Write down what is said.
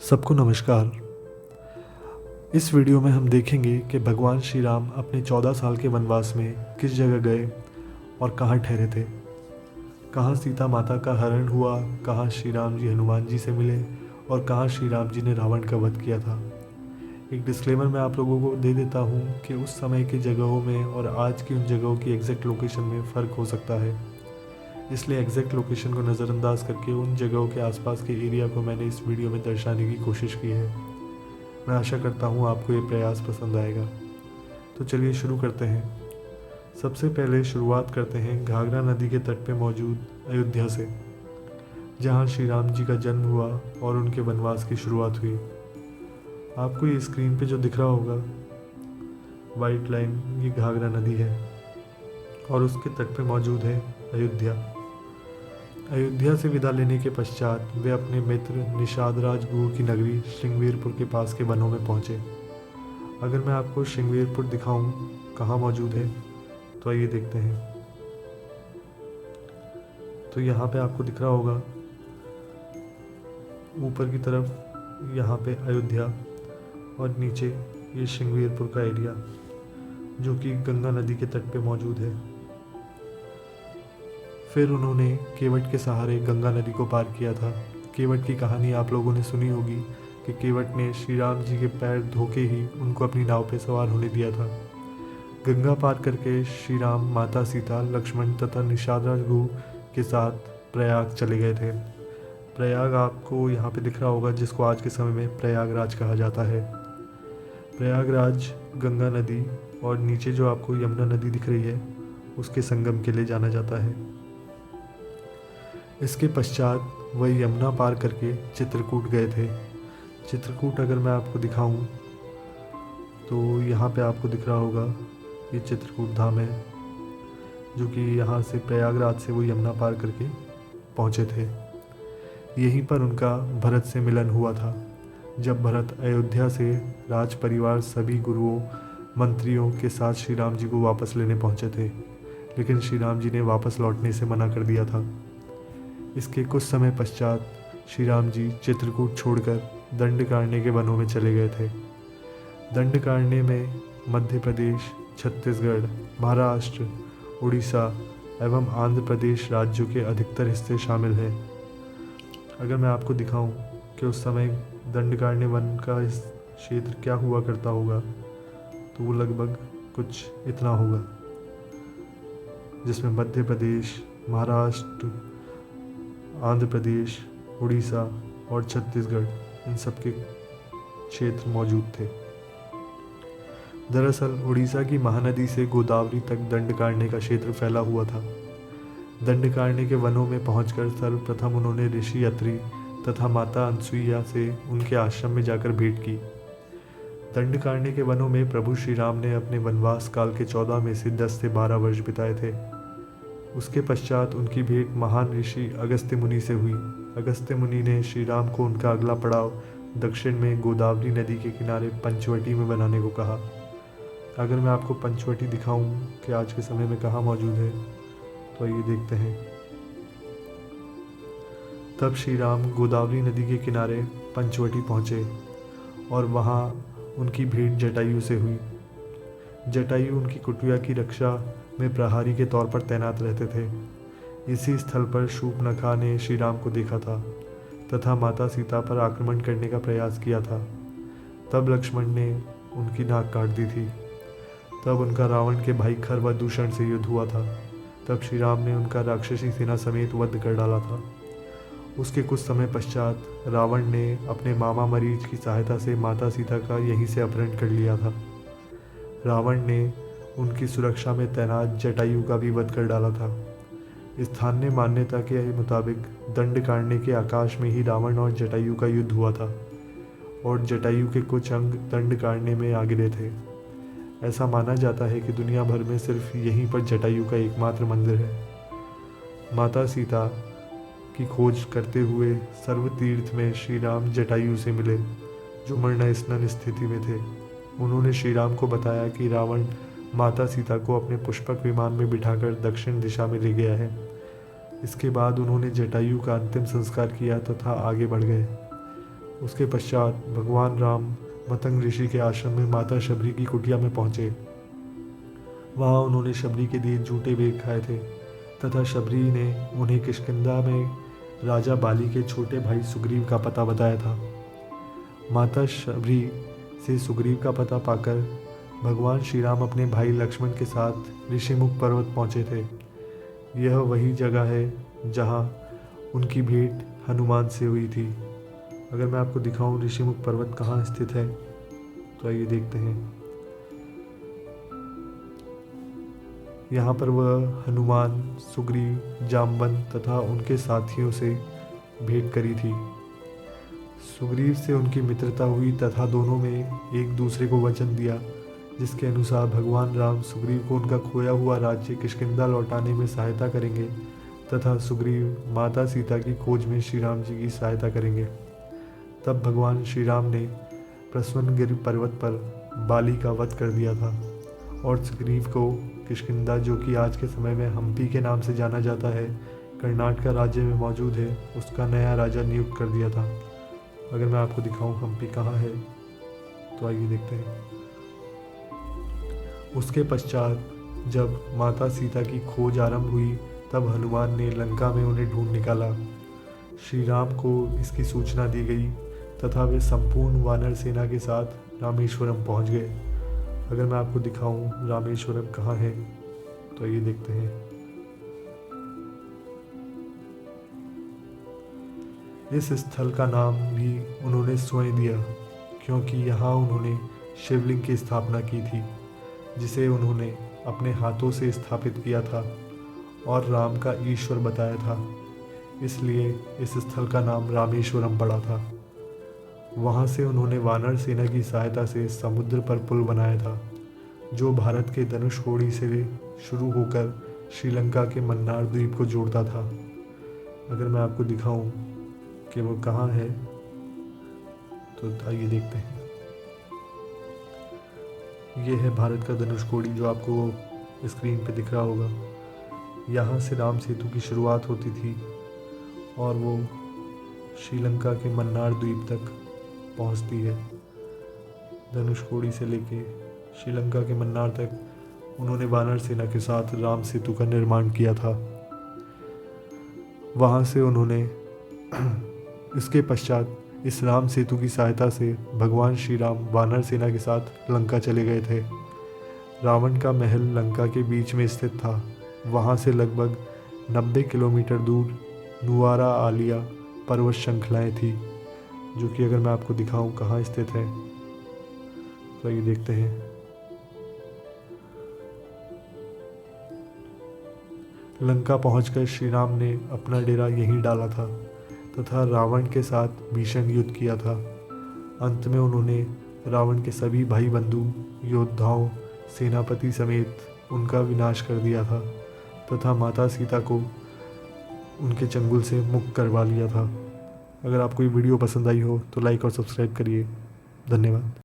सबको नमस्कार। इस वीडियो में हम देखेंगे कि भगवान श्री राम अपने 14 साल के वनवास में किस जगह गए और कहाँ ठहरे थे, कहाँ सीता माता का हरण हुआ, कहाँ श्री राम जी हनुमान जी से मिले और कहाँ श्री राम जी ने रावण का वध किया था। एक डिस्क्लेमर मैं आप लोगों को दे देता हूँ कि उस समय की जगहों में और आज की उन जगहों की एग्जैक्ट लोकेशन में फ़र्क हो सकता है, इसलिए एग्जैक्ट लोकेशन को नज़रअंदाज करके उन जगहों के आसपास के एरिया को मैंने इस वीडियो में दर्शाने की कोशिश की है। मैं आशा करता हूँ आपको ये प्रयास पसंद आएगा। तो चलिए शुरू करते हैं। सबसे पहले शुरुआत करते हैं घाघरा नदी के तट पर मौजूद अयोध्या से, जहाँ श्री राम जी का जन्म हुआ और उनके वनवास की शुरुआत हुई। आपको ये स्क्रीन पे जो दिख रहा होगा वाइट लाइन, ये घाघरा नदी है और उसके तट पे मौजूद है अयोध्या। अयोध्या से विदा लेने के पश्चात वे अपने मित्र निषाद राज गुह की नगरी श्रृंगवीरपुर के पास के वनों में पहुंचे। अगर मैं आपको श्रृंगवीरपुर दिखाऊं कहाँ मौजूद है तो आइए देखते हैं। तो यहाँ पे आपको दिख रहा होगा ऊपर की तरफ यहाँ पे अयोध्या और नीचे ये श्रृंगवीरपुर का एरिया जो कि गंगा नदी के तट पे मौजूद है। फिर उन्होंने केवट के सहारे गंगा नदी को पार किया था। केवट की कहानी आप लोगों ने सुनी होगी कि केवट ने श्री राम जी के पैर धोके ही उनको अपनी नाव पे सवार होने दिया था। गंगा पार करके श्री राम माता सीता, लक्ष्मण तथा निषाद राज गुह के साथ प्रयाग चले गए थे। प्रयाग आपको यहाँ पे दिख रहा होगा, जिसको आज के समय में प्रयागराज कहा जाता है। प्रयागराज गंगा नदी और नीचे जो आपको यमुना नदी दिख रही है उसके संगम के लिए जाना जाता है। इसके पश्चात वह यमुना पार करके चित्रकूट गए थे। चित्रकूट अगर मैं आपको दिखाऊं तो यहाँ पे आपको दिख रहा होगा ये चित्रकूट धाम है, जो कि यहाँ से प्रयागराज से वो यमुना पार करके पहुँचे थे। यहीं पर उनका भरत से मिलन हुआ था, जब भरत अयोध्या से राज परिवार सभी गुरुओं मंत्रियों के साथ श्री राम जी को वापस लेने पहुँचे थे, लेकिन श्री राम जी ने वापस लौटने से मना कर दिया था। इसके कुछ समय पश्चात श्री राम जी चित्रकूट छोड़कर दंडकारण्य के वनों में चले गए थे। दंडकारण्य में मध्य प्रदेश, छत्तीसगढ़, महाराष्ट्र, उड़ीसा एवं आंध्र प्रदेश राज्यों के अधिकतर हिस्से शामिल हैं। अगर मैं आपको दिखाऊं कि उस समय दंडकारण्य वन का इस क्षेत्र क्या हुआ करता होगा तो वो लगभग कुछ इतना होगा, जिसमें मध्य प्रदेश, महाराष्ट्र, आंध्र प्रदेश, उड़ीसा और छत्तीसगढ़ इन सब के क्षेत्र मौजूद थे। दरअसल उड़ीसा की महानदी से गोदावरी तक दंडकारण्य का क्षेत्र फैला हुआ था। दंडकारण्य के वनों में पहुंचकर सर्वप्रथम उन्होंने ऋषि अत्रि तथा माता अनसुईया से उनके आश्रम में जाकर भेंट की। दंडकारण्य के वनों में प्रभु श्री राम ने अपने वनवास काल के 14 में से 10 से 12 वर्ष बिताए थे। उसके पश्चात उनकी भेंट महान ऋषि अगस्त्य मुनि से हुई। अगस्त्य मुनि ने श्री राम को उनका अगला पड़ाव दक्षिण में गोदावरी नदी के किनारे पंचवटी में बनाने को कहा। अगर मैं आपको पंचवटी दिखाऊं कि आज के समय में कहाँ मौजूद है तो आइए देखते हैं। तब श्री राम गोदावरी नदी के किनारे पंचवटी पहुँचे और वहाँ उनकी भेंट जटायु से हुई। जटायु उनकी कुटिया की रक्षा में प्रहरी के तौर पर तैनात रहते थे। इसी स्थल पर शूर्पणखा ने श्री राम को देखा था तथा माता सीता पर आक्रमण करने का प्रयास किया था। तब लक्ष्मण ने उनकी नाक काट दी थी। तब उनका रावण के भाई खर व दूषण से युद्ध हुआ था। तब श्री राम ने उनका राक्षसी सेना समेत वध कर डाला था। उसके कुछ समय पश्चात रावण ने अपने मामा मरीच की सहायता से माता सीता का यहीं से अपहरण कर लिया था। रावण ने उनकी सुरक्षा में तैनात जटायु का भी वध कर डाला था। स्थानीय मान्यता के मुताबिक दंडकारण्य के आकाश में ही रावण और जटायु का युद्ध हुआ था और जटायु के कुछ अंग दंडकारण्य में आ गिरे थे। ऐसा माना जाता है कि दुनिया भर में सिर्फ यहीं पर जटायु का एकमात्र मंदिर है। माता सीता की खोज करते हुए सर्वतीर्थ में श्री राम जटायु से मिले, जो मरण स्नान स्थिति में थे। उन्होंने श्री राम को बताया कि रावण माता सीता को अपने पुष्पक विमान में बिठाकर दक्षिण दिशा में ले गया है। इसके बाद उन्होंने जटायु का अंतिम संस्कार किया तथा आगे बढ़ गए। उसके पश्चात भगवान राम मतंग ऋषि के आश्रम में माता शबरी की कुटिया में पहुँचे। वहाँ उन्होंने शबरी के दिए झूठे वेद खाए थे तथा शबरी ने उन्हें किष्किंधा में राजा बाली के छोटे भाई सुग्रीव का पता बताया था। माता शबरी से सुग्रीव का पता पाकर भगवान श्री राम अपने भाई लक्ष्मण के साथ ऋषिमुख पर्वत पहुँचे थे। यह वही जगह है जहाँ उनकी भेंट हनुमान से हुई थी। अगर मैं आपको दिखाऊं ऋषिमुख पर्वत कहाँ स्थित है तो आइए देखते हैं। यहाँ पर वह हनुमान, सुग्रीव, जामवंत तथा उनके साथियों से भेंट करी थी। सुग्रीव से उनकी मित्रता हुई तथा दोनों में एक दूसरे को वचन दिया जिसके अनुसार भगवान राम सुग्रीव को उनका खोया हुआ राज्य किष्किंधा लौटाने में सहायता करेंगे तथा सुग्रीव माता सीता की खोज में श्री राम जी की सहायता करेंगे। तब भगवान श्री राम ने प्रस्वनगिरि पर्वत पर बाली का वध कर दिया था और सुग्रीव को किष्किंधा, जो कि आज के समय में हम्पी के नाम से जाना जाता है, कर्नाटक राज्य में मौजूद है, उसका नया राजा नियुक्त कर दिया था। अगर मैं आपको दिखाऊं हम्पी कहाँ है तो आइए देखते हैं। उसके पश्चात जब माता सीता की खोज आरंभ हुई तब हनुमान ने लंका में उन्हें ढूंढ निकाला। श्री राम को इसकी सूचना दी गई तथा वे संपूर्ण वानर सेना के साथ रामेश्वरम पहुंच गए। अगर मैं आपको दिखाऊं रामेश्वरम कहाँ है तो ये देखते हैं। इस स्थल का नाम भी उन्होंने स्वयं दिया क्योंकि यहाँ उन्होंने शिवलिंग की स्थापना की थी जिसे उन्होंने अपने हाथों से स्थापित किया था और राम का ईश्वर बताया था, इसलिए इस स्थल का नाम रामेश्वरम पड़ा था। वहाँ से उन्होंने वानर सेना की सहायता से समुद्र पर पुल बनाया था जो भारत के धनुषकोडी से शुरू होकर श्रीलंका के मन्नार द्वीप को जोड़ता था। अगर मैं आपको दिखाऊं कि वो कहाँ है तो आइए देखते हैं। ये है भारत का धनुषकोडी जो आपको स्क्रीन पे दिख रहा होगा। यहाँ से राम सेतु की शुरुआत होती थी और वो श्रीलंका के मन्नार द्वीप तक पहुँचती है। धनुषकोडी से लेके श्रीलंका के मन्नार तक उन्होंने वानर सेना के साथ राम सेतु का निर्माण किया था। वहाँ से उन्होंने इसके पश्चात इस राम सेतु की सहायता से भगवान श्री राम वानर सेना के साथ लंका चले गए थे। रावण का महल लंका के बीच में स्थित था। वहाँ से लगभग 90 किलोमीटर दूर नुआरा आलिया पर्वत श्रृंखलाएँ थी जो कि अगर मैं आपको दिखाऊं कहाँ स्थित है तो ये देखते हैं। लंका पहुंचकर श्री राम ने अपना डेरा यहीं डाला था तथा रावण के साथ भीषण युद्ध किया था। अंत में उन्होंने रावण के सभी भाई बंधु, योद्धाओं, सेनापति समेत उनका विनाश कर दिया था तथा माता सीता को उनके चंगुल से मुक्त करवा लिया था। अगर आपको ये वीडियो पसंद आई हो तो लाइक और सब्सक्राइब करिए। धन्यवाद।